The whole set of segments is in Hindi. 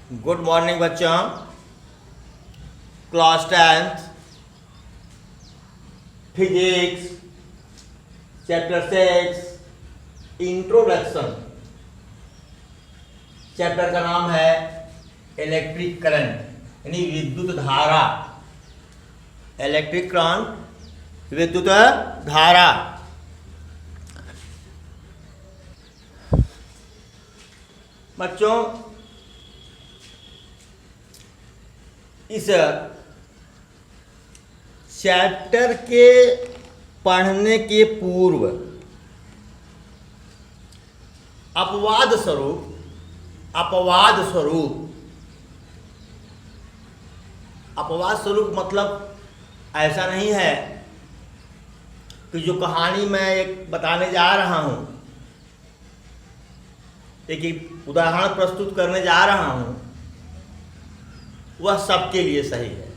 गुड मॉर्निंग बच्चों। Class 10th physics chapter 6 introduction. Chapter का नाम है इलेक्ट्रिक करंट यानी विद्युत धारा। इलेक्ट्रिक करंट विद्युत धारा। बच्चों इस चैप्टर के पढ़ने के पूर्व अपवाद स्वरूप मतलब ऐसा नहीं है कि जो कहानी मैं एक बताने जा रहा हूं, एक उदाहरण प्रस्तुत करने जा रहा हूं, वह सबके लिए सही है।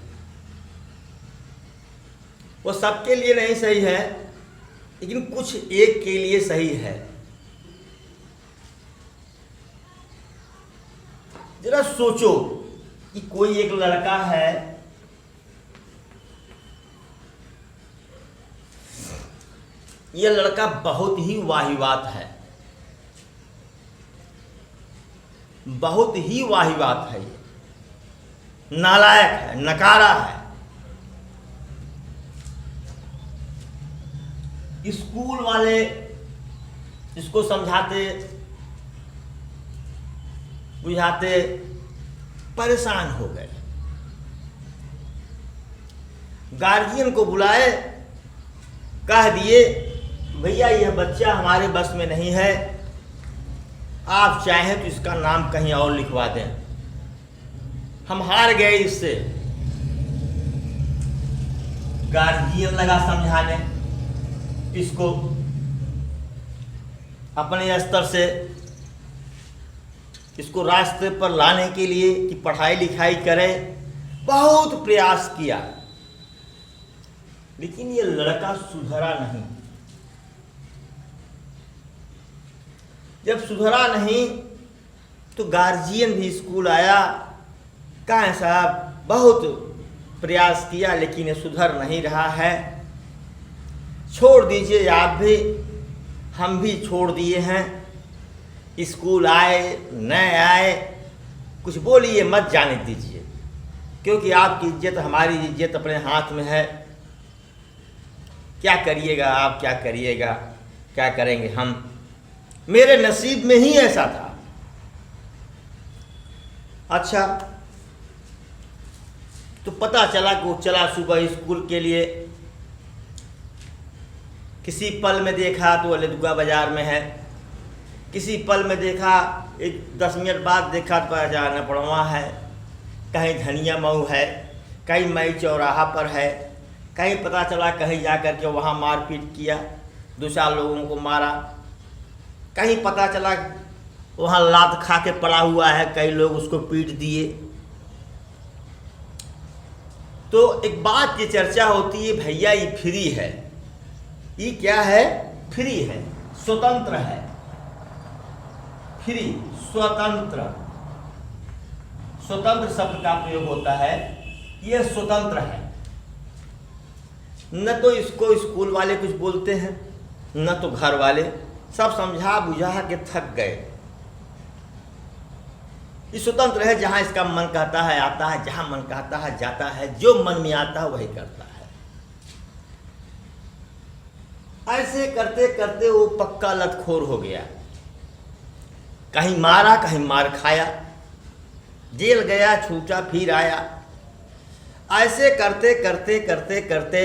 वह सबके लिए नहीं सही है, लेकिन कुछ एक के लिए सही है। जरा सोचो कि कोई एक लड़का है, यह लड़का बहुत ही वाहिवात है, बहुत ही वाहिवात है, ये नालायक है, नकारा है। स्कूल वाले इसको समझाते बुझाते परेशान हो गए। गार्जियन को बुलाए, कह दिए भैया यह बच्चा हमारे बस में नहीं है, आप चाहें तो इसका नाम कहीं और लिखवा दें। हम हार गए इससे। गार्जियन लगा समझाने इसको अपने स्तर से, इसको रास्ते पर लाने के लिए कि पढ़ाई लिखाई करे। बहुत प्रयास किया, लेकिन ये लड़का सुधरा नहीं। जब सुधरा नहीं तो गार्जियन भी स्कूल आया, कहा साहब बहुत प्रयास किया लेकिन ये सुधर नहीं रहा है, छोड़ दीजिए आप भी, हम भी छोड़ दिए हैं। स्कूल आए न आए कुछ बोलिए मत, जाने दीजिए, क्योंकि आपकी इज्जत हमारी इज्जत अपने हाथ में है। क्या करिएगा आप, क्या करिएगा, क्या करेंगे हम। मेरे नसीब में ही ऐसा था। अच्छा, तो पता चला कि वो चला सुबह स्कूल के लिए। किसी पल में देखा तो अलीदुआ बाजार में है, किसी पल में देखा एक 10 मिनट बाद देखा तो बाजार नपड़वा है, कहीं धनिया मऊ है, कहीं मई चौराहा पर है, कहीं पता चला कहीं जा कर के वहाँ मारपीट किया, 2-4 लोगों को मारा, कहीं पता चला वहाँ लात खा के पड़ा हुआ है, कई लोग उसको पीट दिए। तो एक बात की चर्चा होती है, भैया ये फ्री है। ये क्या है? फ्री है, स्वतंत्र है। फ्री, स्वतंत्र, स्वतंत्र शब्द का प्रयोग होता है। यह स्वतंत्र है। न तो इसको स्कूल वाले कुछ बोलते हैं, न तो घर वाले, सब समझा बुझा के थक गए। ये स्वतंत्र है, जहां इसका मन कहता है आता है, जहां मन कहता है जाता है, जो मन में आता है वही करता है। ऐसे करते करते वो पक्का लतखोर हो गया। कहीं मारा, कहीं मार खाया, जेल गया, छूटा, फिर आया। ऐसे करते करते करते करते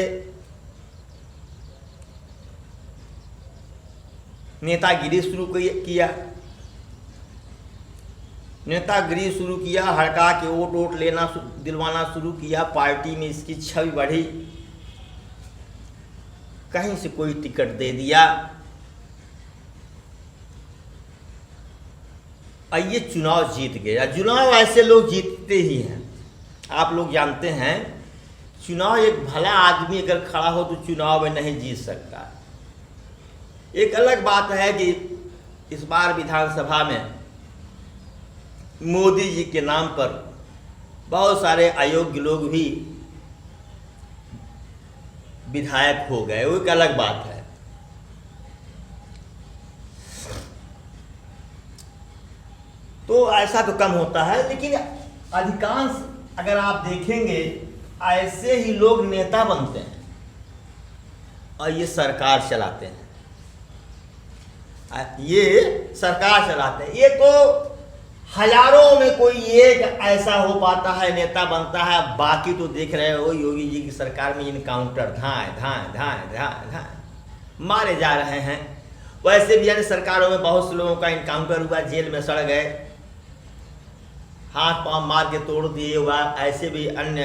नेतागिरी शुरू किया। नेतागिरी शुरू किया, हड़का के वोट लेना दिलवाना शुरू किया। पार्टी में इसकी छवि बढ़ी, कहीं से कोई टिकट दे दिया। ये चुनाव जीत गया। चुनाव ऐसे लोग जीतते ही हैं, आप लोग जानते हैं। चुनाव एक भला आदमी अगर खड़ा हो तो चुनाव में नहीं जीत सकता। एक अलग बात है कि इस बार विधानसभा में मोदी जी के नाम पर बहुत सारे अयोग्य लोग भी विधायक हो गए, वो एक अलग बात है। तो ऐसा तो कम होता है, लेकिन अधिकांश अगर आप देखेंगे ऐसे ही लोग नेता बनते हैं और ये सरकार चलाते हैं। ये सरकार चलाते हैं। ये तो हजारों में कोई एक ऐसा हो पाता है, नेता बनता है। बाकी तो देख रहे हो योगी जी की सरकार में इनकाउंटर धाए धाए धाए धाए धाए मारे जा रहे हैं। वैसे भी अन्य सरकारों में बहुत से लोगों का इनकाउंटर हुआ, जेल में सड़ गए, हाथ पांव मार के तोड़ दिए हुआ। ऐसे भी अन्य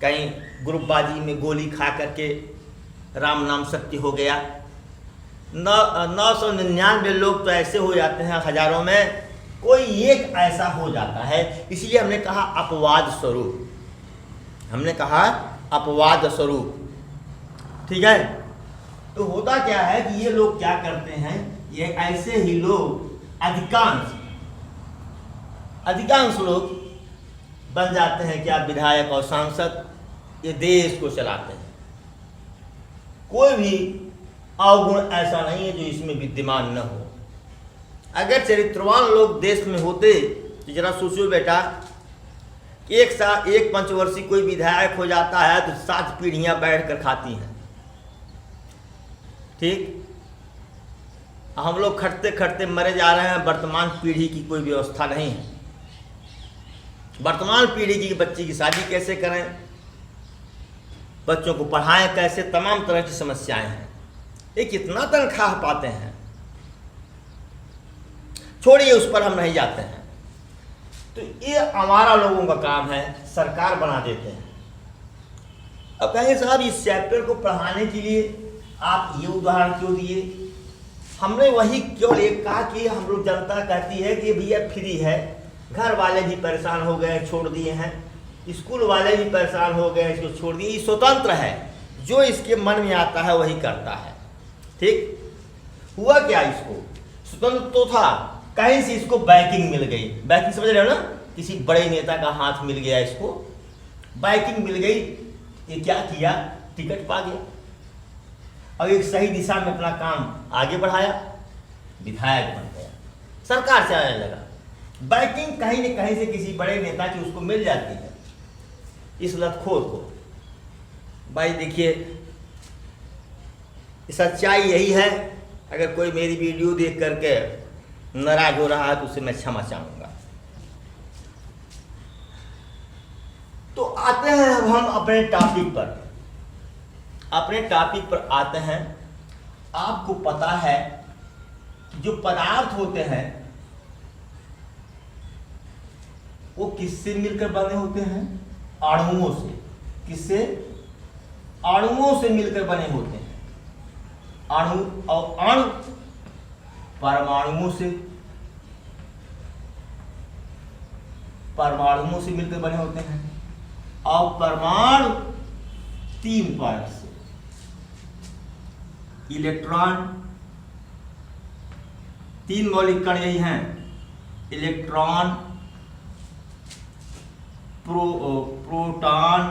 कहीं ग्रुपबाजी में गोली खा करके राम नाम सत्य हो गया। 999 लोग तो ऐसे हो जाते हैं, हजारों में कोई एक ऐसा हो जाता है। इसलिए हमने कहा अपवाद स्वरूप, हमने कहा अपवाद स्वरूप, ठीक है। तो होता क्या है कि ये लोग क्या करते हैं, ये ऐसे ही लोग अधिकांश लोग बन जाते हैं क्या, विधायक और सांसद। ये देश को चलाते हैं। कोई भी अवगुण ऐसा नहीं है जो इसमें विद्यमान न हो। अगर चरित्रवान लोग देश में होते तो जरा सोचो बेटा, एक पंचवर्षीय कोई विधायक हो जाता है तो 7 पीढ़ियां बैठ कर खाती हैं, ठीक। हम लोग खटते खटते मरे जा रहे हैं। वर्तमान पीढ़ी की कोई व्यवस्था नहीं है। वर्तमान पीढ़ी की बच्ची की शादी कैसे करें, बच्चों को पढ़ाएं कैसे, तमाम तरह की समस्याएं हैं। ये कितना तनख्वाह पाते हैं, छोड़िए, उस पर हम नहीं जाते हैं। तो ये हमारा लोगों का काम है, सरकार बना देते हैं। अब कहेंगे साहब इस चैप्टर को पढ़ाने के लिए आप ये उदाहरण क्यों दिए। हमने वही क्यों एक कहा कि हम लोग, जनता कहती है कि भैया फ्री है, घर वाले भी परेशान हो गए छोड़ दिए हैं, स्कूल वाले भी परेशान हो गए इसको छोड़ दिए। ये स्वतंत्र है, जो इसके मन में आता है वही करता है, ठीक। हुआ क्या, इसको स्वतंत्र तो था, कहीं से इसको बैकिंग मिल गई। बैकिंग समझ रहे हो ना, किसी बड़े नेता का हाथ मिल गया, इसको बैकिंग मिल गई। ये क्या किया, टिकट पा गया और एक सही दिशा में अपना काम आगे बढ़ाया, विधायक बन गया, सरकार चलाने लगा। बैकिंग कहीं न कहीं से किसी बड़े नेता की उसको मिल जाती है, इस लतखोर को। भाई देखिए, सच्चाई यही है। अगर कोई मेरी वीडियो देख करके नाराज हो रहा है तो उसे मैं क्षमा चाहूंगा। तो आते हैं अब हम अपने टॉपिक पर आते हैं। आपको पता है जो पदार्थ होते हैं वो किससे मिलकर बने होते हैं, अणुओं से। किससे, अणुओं से मिलकर बने होते हैं। अणु और अणु परमाणुओं से मिलकर बने होते हैं, और परमाणु 3 पॉइंट से। इलेक्ट्रॉन, 3 मौलिक कण यही हैं, इलेक्ट्रॉन, प्रोटॉन,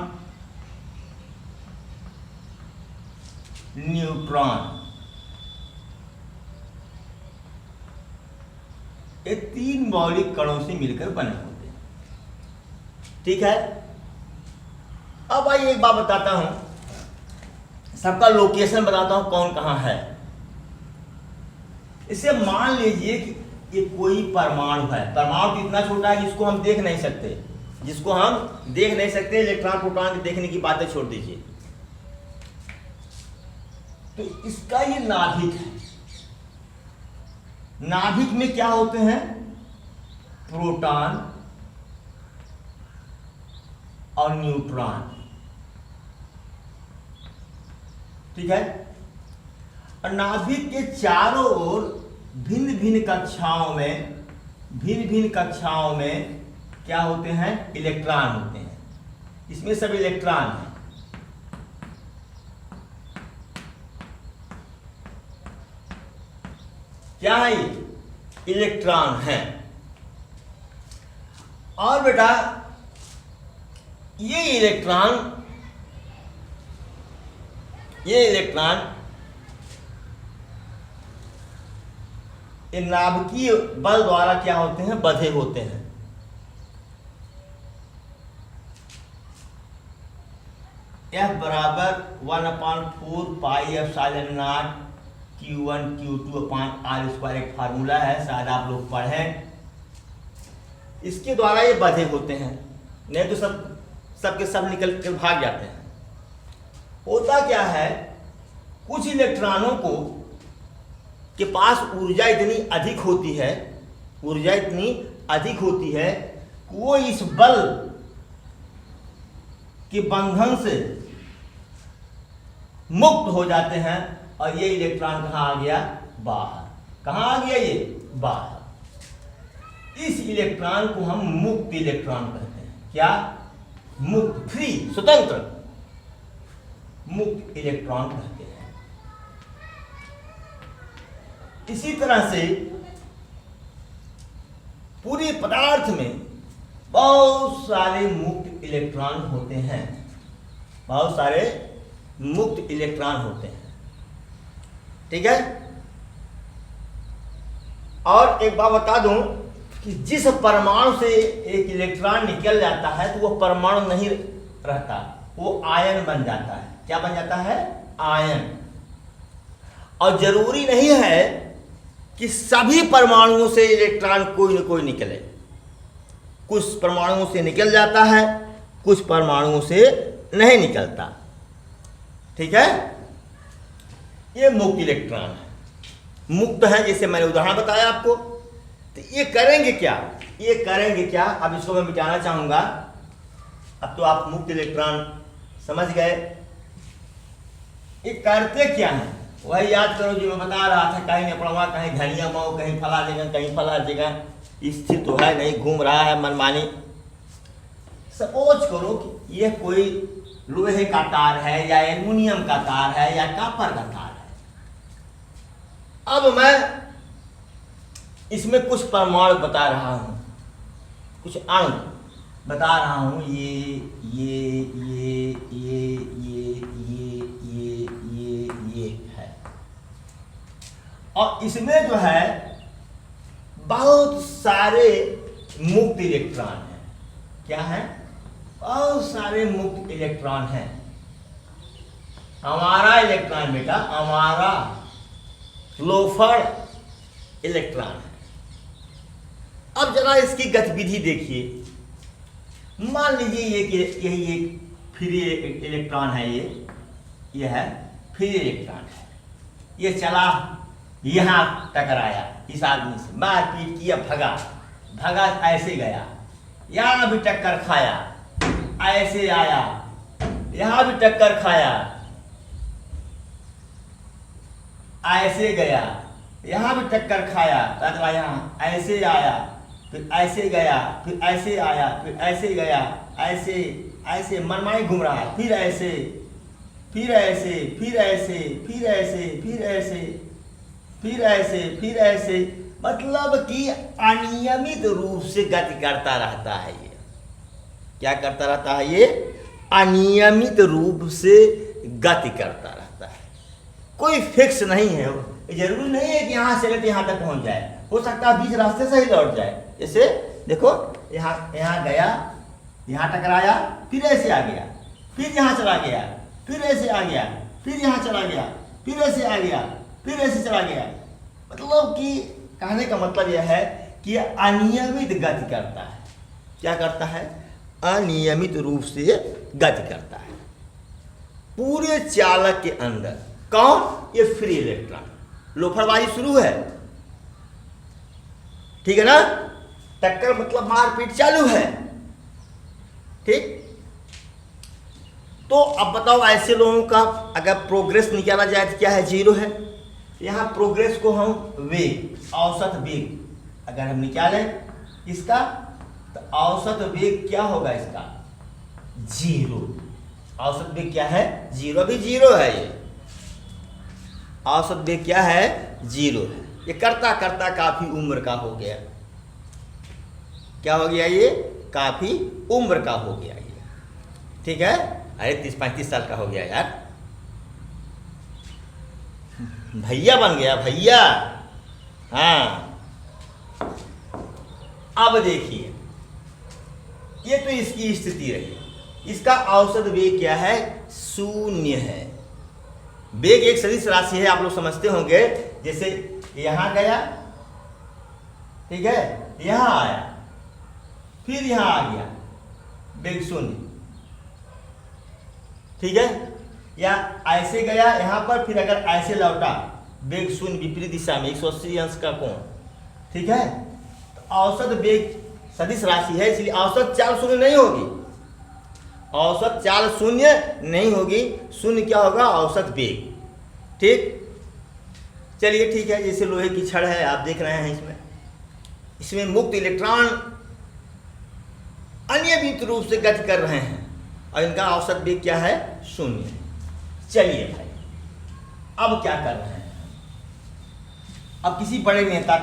न्यूट्रॉन। ये 3 मौलिक कणों से मिलकर बने होते हैं, ठीक है। अब आइए एक बात बताता हूं, सबका लोकेशन बताता हूं कौन कहां है। इसे मान लीजिए कि ये कोई परमाणु है। परमाणु तो इतना छोटा है जिसको हम देख नहीं सकते, इलेक्ट्रॉन प्रोटॉन की देखने की बातें छोड़ दीजिए। तो इसका ये नाभिक है। नाभिक में क्या होते हैं, प्रोटॉन और न्यूट्रॉन, ठीक है। और नाभिक के चारों ओर भिन्न भिन्न कक्षाओं में क्या होते हैं, इलेक्ट्रॉन होते हैं। इसमें सब इलेक्ट्रॉन हैं। क्या है ये, इलेक्ट्रॉन है। और बेटा ये इलेक्ट्रॉन ये नाभिकीय बल द्वारा क्या होते हैं, बंधे होते हैं। F बराबर 1/4 pi epsilon not Q1 Q2 upon R square एक फार्मूला है, शायद आप लोग पढ़ें। इसके द्वारा ये बंधे होते हैं, नहीं तो सब के सब निकल कर भाग जाते हैं। होता क्या है, कुछ इलेक्ट्रॉनों को के पास ऊर्जा इतनी अधिक होती है कि वो इस बल के बंधन से मुक्त हो जाते हैं और ये इलेक्ट्रॉन कहाँ आ गया, बाहर। कहाँ आ गया ये, बाहर। इस इलेक्ट्रॉन को हम मुक्त इलेक्ट्रॉन कहते हैं। क्या, मुक्त, फ्री, स्वतंत्र मुक्त इलेक्ट्रॉन कहते हैं। इसी तरह से पूरे पदार्थ में बहुत सारे मुक्त इलेक्ट्रॉन होते हैं, बहुत सारे मुक्त इलेक्ट्रॉन होते हैं। ठीक है। और एक बात बता दूं कि जिस परमाणु से एक इलेक्ट्रॉन निकल जाता है तो वो परमाणु नहीं रहता, वो आयन बन जाता है। क्या बन जाता है, आयन। और जरूरी नहीं है कि सभी परमाणुओं से इलेक्ट्रॉन कोई न कोई निकले। कुछ परमाणुओं से निकल जाता है, कुछ परमाणुओं से नहीं निकलता। ठीक है। ये मुक्त इलेक्ट्रॉन है, मुक्त है, जैसे मैंने उदाहरण बताया आपको। तो ये करेंगे क्या, अब इसको मैं मिटाना चाहूंगा। अब तो आप मुक्त इलेक्ट्रॉन समझ गए। ये करते क्या है वही याद करो जो मैं बता रहा था। कहीं नेपालवा, कहीं धनिया मऊ, कहीं फला जगह, कहीं फला जगह स्थित तो है नहीं, घूम रहा है मनमानी। सपोज करो कि यह कोई लोहे का तार है या एल्युमिनियम का तार है या कॉपर का तार है। अब मैं इसमें कुछ परमाणु बता रहा हूं, कुछ अणु बता रहा हूं। ये है। और इसमें जो है बहुत सारे मुक्त इलेक्ट्रॉन हैं। क्या है, बहुत सारे मुक्त इलेक्ट्रॉन हैं। हमारा इलेक्ट्रॉन बेटा, हमारा लोफर इलेक्ट्रॉन है। अब जरा इसकी गतिविधि देखिए। मान लीजिए ये कि यही एक फ्री इलेक्ट्रॉन है, ये है फ्री इलेक्ट्रॉन है। ये चला यहां टकराया इस आदमी से, मारपीट किया, भगा ऐसे गया, यहां भी टक्कर खाया, ऐसे आया, यहां भी टक्कर खाया, ऐसे गया, यहां भी टक्कर खाया, टकरा, यहां ऐसे आया, फिर ऐसे गया, फिर ऐसे आया, फिर ऐसे गया, ऐसे मनमानी घूम रहा है। फिर ऐसे, फिर ऐसे, फिर ऐसे, फिर ऐसे, फिर ऐसे, फिर ऐसे, फिर ऐसे, मतलब कि अनियमित रूप से गति करता रहता है। ये क्या करता रहता है, ये अनियमित रूप से गति करता रहता है। कोई फिक्स नहीं है। जरूरी नहीं है कि यहाँ से लेकर यहाँ तक पहुँच जाए, हो सकता है बीच रास्ते से ही लौट जाए। जैसे देखो, यहाँ गया, यहाँ टकराया, फिर ऐसे आ गया, फिर यहाँ चला गया, फिर ऐसे आ गया, फिर यहाँ चला गया, फिर ऐसे आ गया, फिर ऐसे चला गया। मतलब कि कहने का मतलब यह है कि अनियमित गति करता है। क्या करता है, अनियमित रूप से गति करता है पूरे चालक के अंदर। कौन, ये फ्री इलेक्ट्रॉन। लोफरबाजी शुरू है, ठीक है ना। टक्कर मतलब मारपीट चालू है। ठीक। तो अब बताओ, ऐसे लोगों का अगर प्रोग्रेस निकाला जाए तो क्या है, 0 है। यहाँ प्रोग्रेस को हम वेग, औसत वेग अगर हम निकालें इसका, तो औसत वेग क्या होगा इसका, 0। औसत वेग क्या है, 0। भी 0 है ये। औसत वेग क्या है, 0 है। ये करता करता काफी उम्र का हो गया। क्या हो गया, ये काफ़ी उम्र का हो गया ये, ठीक है। अरे 30-35 साल का हो गया यार, भैया बन गया भैया। हाँ, अब देखिए ये तो इसकी स्थिति रही। इसका औसत वेग क्या है? 0 है। वेग एक सदिश राशि है, आप लोग समझते होंगे। जैसे यहां गया, ठीक है, यहां आया, फिर यहां आ गया, वेग 0, ठीक है। या ऐसे गया यहां पर, फिर अगर ऐसे लौटा, वेग 0 विपरीत दिशा में 180 अंश का कोण, ठीक है। तो औसत वेग सदिश राशि है, इसलिए औसत चाल 0 नहीं होगी। औसत चाल 0 नहीं होगी। 0 क्या होगा? औसत वेग, ठीक। चलिए ठीक है, जैसे लोहे की छड़ है, आप देख रहे हैं, इसमें मुक्त इलेक्ट्रॉन अनियमित रूप से गति कर रहे हैं और इनका औसत वेग क्या है? 0। चलिए भाई, अब क्या कर रहे हैं? अब किसी बड़े नेता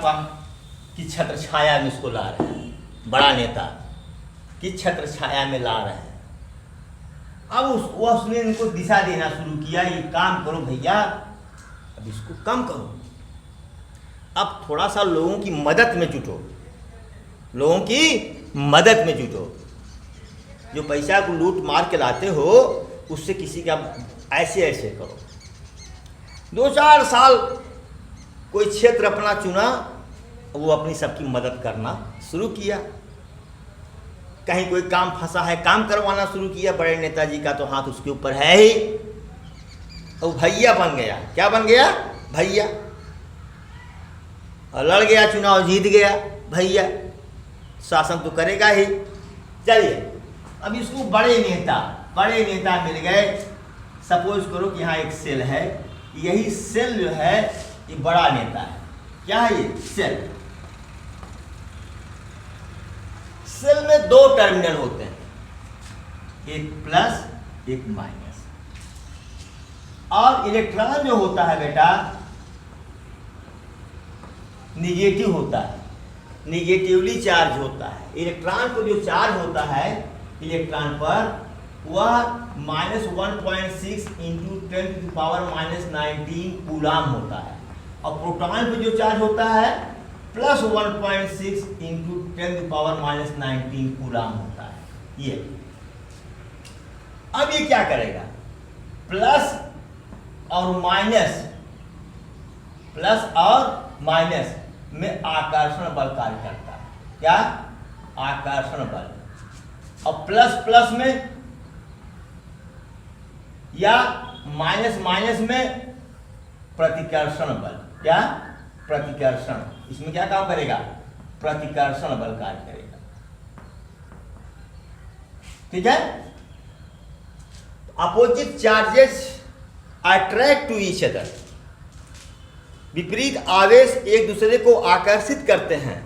की छत्र छाया में इसको ला रहे हैं, बड़ा नेता की छत्र छाया में ला रहे हैं। अब उसने इनको दिशा देना शुरू किया, ये काम करो भैया, अब इसको कम करो, अब थोड़ा सा लोगों की मदद में जुटो, लोगों की मदद में जुटो। जो पैसा को लूट मार के लाते हो, उससे किसी का ऐसे ऐसे करो। 2-4 साल कोई क्षेत्र अपना चुना, वो अपनी सबकी मदद करना शुरू किया। कहीं कोई काम फंसा है, काम करवाना शुरू किया। बड़े नेताजी का तो हाथ उसके ऊपर है ही, और भैया बन गया। क्या बन गया? भैया। और लड़ गया, चुनाव जीत गया भैया, शासन तो करेगा ही। चलिए, अब इसको बड़े नेता मिल गए। सपोज करो कि यहाँ एक सेल है, यही सेल जो है ये बड़ा नेता है। क्या है ये? सेल। सेल में 2 टर्मिनल होते हैं, एक प्लस एक माइनस। और इलेक्ट्रॉन जो होता है बेटा, निगेटिव होता है, निगेटिवली चार्ज होता है। इलेक्ट्रॉन को जो चार्ज होता है इलेक्ट्रॉन पर, वह -1.6 × 10⁻⁻19 कूलाम होता है। और प्रोटॉन पे जो चार्ज होता है +1.6 × 10⁻⁻19 कूलाम होता है। ये अब ये क्या करेगा? प्लस और माइनस में आकर्षण बल कार्य करता है। क्या? आकर्षण बल। और प्लस में या माइनस में प्रतिकर्षण बल। क्या? प्रतिकर्षण। इसमें क्या काम करेगा? प्रतिकर्षण बल कार्य करेगा, ठीक है। Opposite charges attract to each other. विपरीत आवेश एक दूसरे को आकर्षित करते हैं।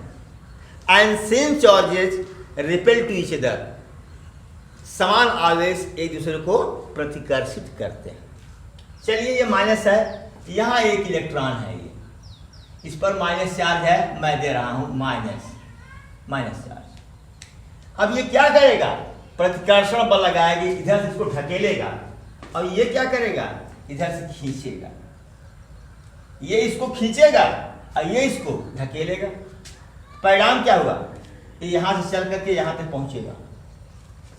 And same charges repel to each other. समान आवेश एक दूसरे को प्रतिकर्षित करते हैं। चलिए, ये माइनस है, यहाँ एक इलेक्ट्रॉन है, ये इस पर माइनस चार्ज है, मैं दे रहा हूं माइनस चार्ज। अब ये क्या करेगा? प्रतिकर्षण बल लगाएगी, इधर से इसको ढकेलेगा, और ये क्या करेगा? इधर से खींचेगा। ये इसको खींचेगा और ये इसको ढकेलेगा। परिणाम क्या हुआ? ये यहां से चल करके यहां तक पहुंचेगा।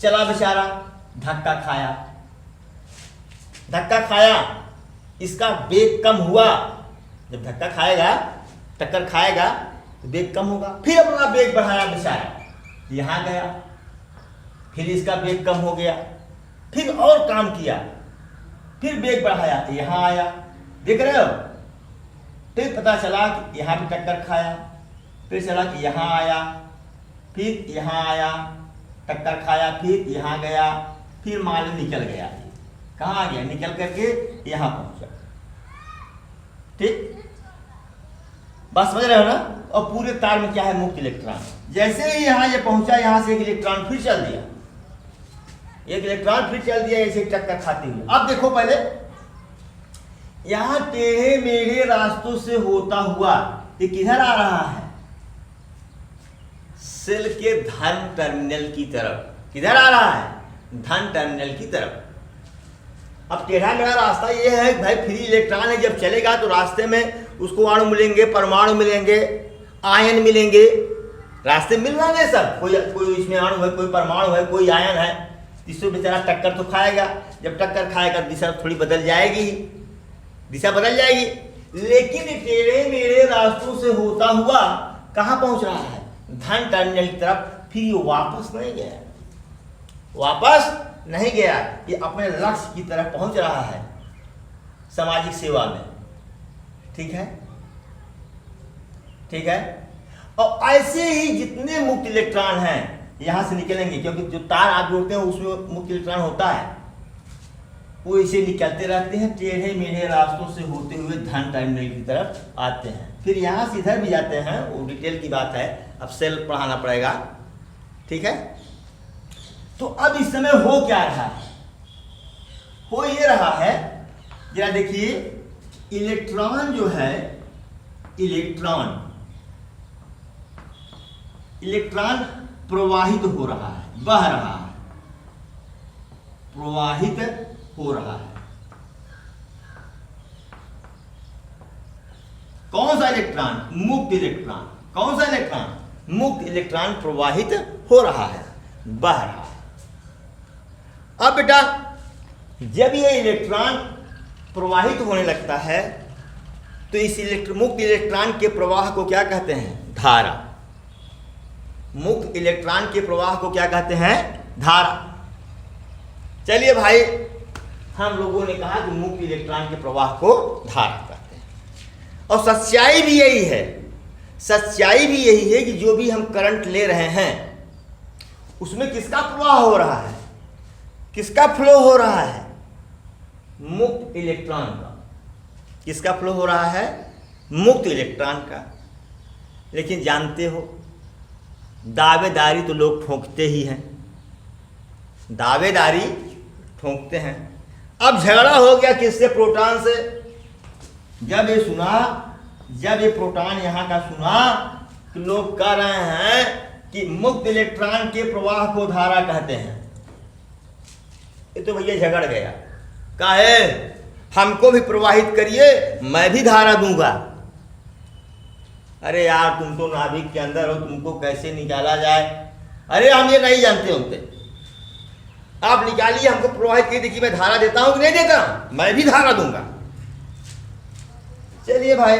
चला बेचारा, धक्का खाया, इसका वेग कम हुआ। जब धक्का खाएगा, टक्कर खाएगा, तो वेग कम होगा। फिर अपना वेग बढ़ाया बेचारा, यहां गया, फिर इसका वेग कम हो गया, फिर और काम किया, फिर वेग बढ़ाया, यहां आया। देख रहे हो? फिर पता चला कि यहां भी टक्कर खाया, फिर चला कि यहां आया, फिर यहां आया, टक्कर खाया, फिर यहां गया, फिर मान निकल गया। कहाँ गया? निकल करके यहां पहुंचा। ठीक, बस समझ रहे हो ना? और पूरे तार में क्या है? मुक्त इलेक्ट्रॉन। जैसे ही यहां ये पहुंचा, यहां से एक इलेक्ट्रॉन फिर चल दिया, ऐसे टक्कर खाते हुए। अब देखो, पहले यहां टेढ़े मेढ़े रास्तों से होता हुआ ये किधर आ रहा है? सेल के धन टर्मिनल की तरफ। किधर आ रहा है? धन टर्मिनल की तरफ। अब टेढ़ा मेढ़ा रास्ता ये है भाई, फ्री इलेक्ट्रॉन है, जब चलेगा तो रास्ते में उसको अणु मिलेंगे, परमाणु मिलेंगे, आयन मिलेंगे, रास्ते मिल रहा है सब। कोई इसमें अणु है, कोई परमाणु है, कोई आयन है, इससे बेचारा टक्कर तो खाएगा। जब टक्कर खाएगा दिशा थोड़ी बदल जाएगी, दिशा बदल जाएगी। लेकिन टेढ़े मेढ़े रास्तों से होता हुआ कहाँ पहुंच रहा है? धन टर्मिनल की तरफ। फिर ये वापस नहीं गया, वापस नहीं गया, ये अपने लक्ष्य की तरफ पहुंच रहा है सामाजिक सेवा में। ठीक है, ठीक है। और ऐसे ही जितने मुक्त इलेक्ट्रॉन हैं यहां से निकलेंगे, क्योंकि जो तार आप जोड़ते हैं उसमें मुक्त इलेक्ट्रॉन होता है, वो इसे निकलते रहते हैं, टेढ़े मेढ़े रास्तों से होते हुए धन टर्मिनल की तरफ आते हैं। फिर यहाँ से इधर भी जाते हैं, वो डिटेल की बात है, अब सेल पढ़ाना पड़ेगा। ठीक है। तो अब इस समय हो क्या रहा है? हो ये रहा है, जरा देखिए, इलेक्ट्रॉन जो है, इलेक्ट्रॉन प्रवाहित हो रहा है, बह रहा है, प्रवाहित हो रहा है। कौन सा इलेक्ट्रॉन? मुक्त इलेक्ट्रॉन। कौन सा इलेक्ट्रॉन? मुक्त इलेक्ट्रॉन प्रवाहित हो रहा है, बह रहा है। अब बेटा, जब ये इलेक्ट्रॉन प्रवाहित होने लगता है तो इस मुक्त इलेक्ट्रॉन के प्रवाह को क्या कहते हैं? धारा। मुक्त इलेक्ट्रॉन के प्रवाह को क्या कहते हैं? धारा। चलिए भाई, हम लोगों ने कहा कि मुक्त इलेक्ट्रॉन के प्रवाह को धारा कहते हैं। और सच्चाई भी यही है, सच्चाई भी यही है कि जो भी हम करंट ले रहे हैं उसमें किसका प्रवाह हो रहा है? किसका फ्लो हो रहा है? मुक्त इलेक्ट्रॉन का। किसका फ्लो हो रहा है? मुक्त इलेक्ट्रॉन का। लेकिन जानते हो, दावेदारी तो लोग ठोंकते ही हैं, दावेदारी ठोंकते हैं। अब झगड़ा हो गया किससे? प्रोटॉन से। जब ये प्रोटॉन यहाँ का सुना कि लोग कह रहे हैं कि मुक्त इलेक्ट्रॉन के प्रवाह को धारा कहते हैं, ये तो भैया झगड़ गया। काहे? हमको भी प्रवाहित करिए, मैं भी धारा दूंगा। अरे यार, तुम तो नाभिक के अंदर हो, तुमको कैसे निकाला जाए? अरे हम ये नहीं जानते होते, आप निकालिए, हमको प्रवाहित करिए, देखिए मैं धारा देता हूं कि नहीं देता, मैं भी धारा दूंगा। चलिए भाई,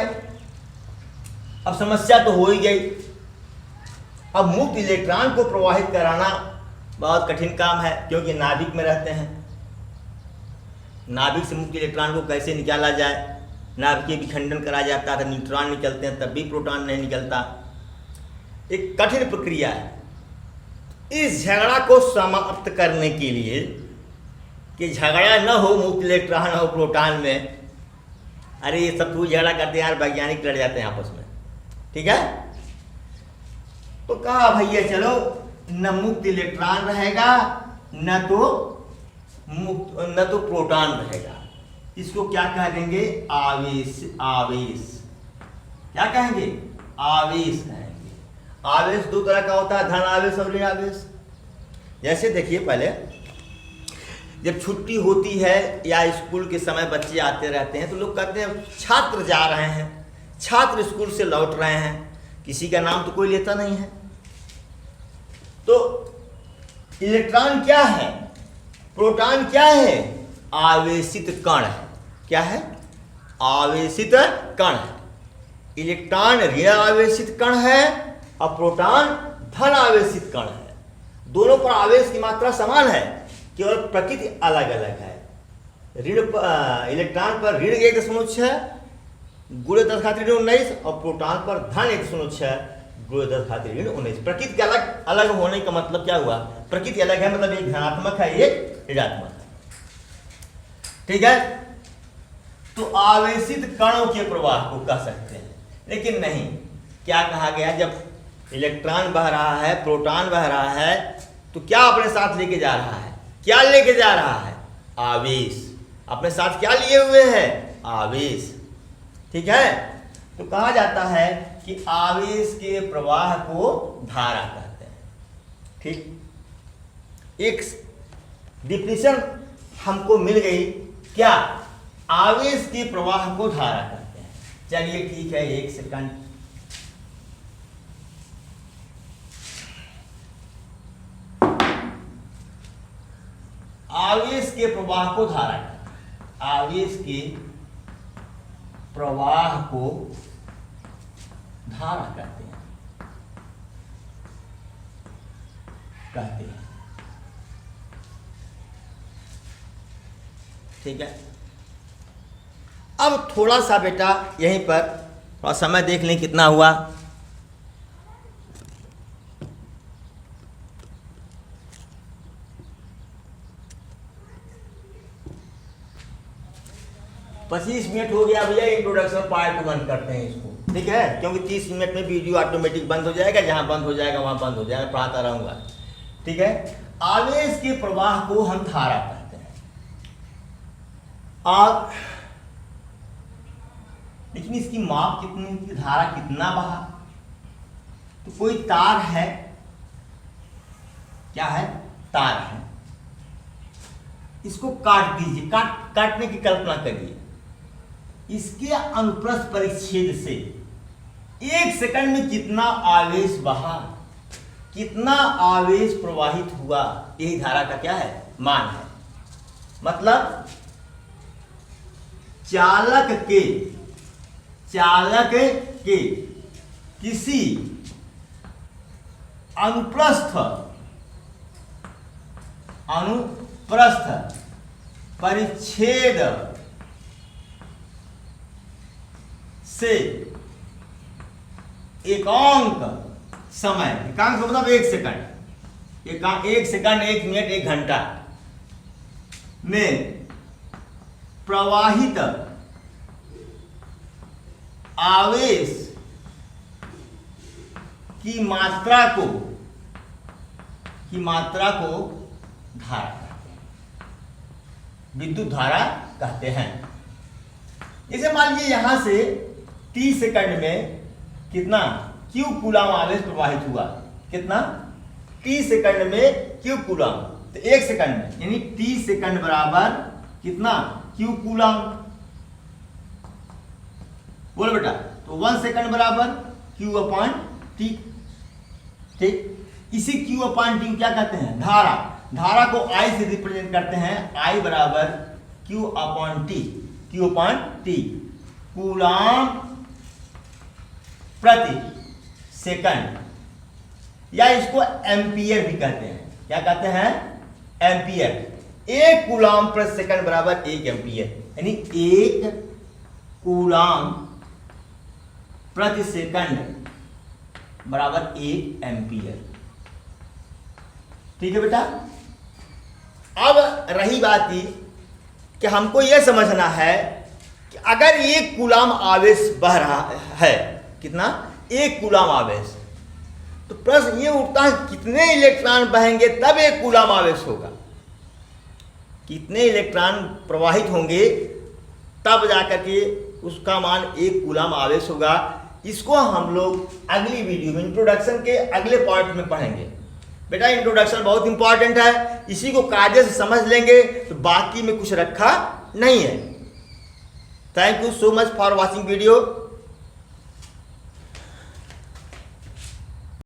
अब समस्या तो हो ही गई। अब मुक्त इलेक्ट्रॉन को प्रवाहित कराना बहुत कठिन काम है, क्योंकि नाभिक में रहते हैं। नाभिक से मुक्त इलेक्ट्रॉन को कैसे निकाला जाए? नाभिकीय विखंडन करा जाता है, न्यूट्रॉन निकलते हैं, तब भी प्रोटॉन नहीं निकलता। एक कठिन प्रक्रिया है। इस झगड़ा को समाप्त करने के लिए, कि झगड़ा न हो मुक्त इलेक्ट्रॉन और प्रोटॉन में, अरे ये सब तो झगड़ा करते हैं यार, वैज्ञानिक लड़ जाते हैं आपस में। ठीक है। तो कहा भैया चलो, न मुक्त इलेक्ट्रॉन रहेगा, न तो प्रोटॉन रहेगा। इसको क्या कह देंगे? आवेश। आवेश क्या कहेंगे? आवेश कहेंगे। आवेश दो तरह का होता है, धन आवेश और ऋण आवेश। जैसे देखिए, पहले जब छुट्टी होती है या स्कूल के समय बच्चे आते रहते हैं तो लोग कहते हैं छात्र जा रहे हैं, छात्र स्कूल से लौट रहे हैं, किसी का नाम तो कोई लेता नहीं है। तो इलेक्ट्रॉन क्या है? प्रोटॉन क्या है? आवेशित कण है। क्या है? आवेशित कण है। इलेक्ट्रॉन ऋण आवेशित कण है और प्रोटॉन धन आवेशित कण है। दोनों पर आवेश की मात्रा समान है, केवल प्रकृति अलग अलग है। इलेक्ट्रॉन पर ऋण 1.6 गुणे 10⁻19 और प्रोटॉन पर धन 1.6 गुणे 10⁻19। प्रकृति के अलग अलग होने का मतलब क्या हुआ? प्रकृति अलग है मतलब एक धनात्मक है, एक ऋणात्मक है। ठीक है। तो आवेशित कणों के प्रवाह को कह सकते हैं। लेकिन नहीं, क्या कहा गया? जब इलेक्ट्रॉन बह रहा है, प्रोटॉन बह रहा है, तो क्या अपने साथ लेके जा रहा है? क्या लेके जा रहा है? आवेश। अपने साथ क्या लिए हुए हैं? आवेश। ठीक है। तो कहा जाता है कि आवेश के प्रवाह को धारा कहते हैं। ठीक। एक डिफिनेशन हमको मिल गई, क्या? आवेश के प्रवाह को धारा कहते हैं। चलिए ठीक है, एक सेकंड। आवेश के प्रवाह को धारा कहते हैं। आवेश के प्रवाह को धारा कहते हैं। ठीक है। अब थोड़ा सा बेटा यहीं पर थोड़ा समय देख लें कितना हुआ। पच्चीस मिनट हो गया भैया। इंट्रोडक्शन पार्ट 1 करते हैं इसको, ठीक है, क्योंकि 30 मिनट में वीडियो ऑटोमेटिक बंद हो जाएगा। जहां बंद हो जाएगा वहां बंद हो जाएगा, पढ़ाता रहूंगा, ठीक है। आवेश के प्रवाह को हम धारा कहते हैं। और लेकिन इसकी माप कितनी, धारा कितना बहा? तो कोई तार है, क्या है? तार है। इसको काट दीजिए, काटने की कल्पना करिए। इसके अनुप्रस्थ परिच्छेद से 1 सेकंड में कितना आवेश बहा, कितना आवेश प्रवाहित हुआ, यही धारा का क्या है? मान है। मतलब चालक के किसी अनुप्रस्थ परिच्छेद से एकांक समय, एकांक मतलब 1 सेकंड, 1 सेकंड, 1 मिनट, 1 घंटा में प्रवाहित आवेश की मात्रा को धारा कहते हैं, विद्युत धारा कहते हैं। इसे मान लीजिए यहां से 30 सेकंड में कितना क्यू कूलम आवेश प्रवाहित हुआ, कितना? 30 सेकंड में क्यू कूलम। तो 1 सेकंड में यानी 30 सेकंड बराबर कितना? Q coulomb. बोलो बेटा। तो 1 सेकंड बराबर क्यू अपॉन टी, ठीक। इसी क्यू अपॉन टी क्या कहते हैं? धारा। धारा को आई से रिप्रेजेंट करते हैं। आई बराबर Q upon T, Q upon T, coulomb प्रति सेकंड, या इसको एम्पियर भी कहते हैं। क्या कहते हैं? एम्पियर। 1 कूलम प्रति सेकंड बराबर 1 एम्पियर, यानी 1 कूलम प्रति सेकंड बराबर 1 एम्पियर। ठीक है बेटा। अब रही बात ही कि हमको यह समझना है कि अगर 1 कूलम आवेश बह रहा है, कितना? 1 कूलम आवेश, तो प्रश्न ये उठता है कितने इलेक्ट्रॉन बहेंगे तब 1 कूलम आवेश होगा? कितने इलेक्ट्रॉन प्रवाहित होंगे तब जाकर के उसका मान 1 कूलम आवेश होगा। इसको हम लोग अगली वीडियो में, इंट्रोडक्शन के अगले पार्ट में पढ़ेंगे। बेटा इंट्रोडक्शन बहुत इंपॉर्टेंट है, इसी को कायदे से समझ लेंगे तो बाकी में कुछ रखा नहीं है। Thank you so much for watching video.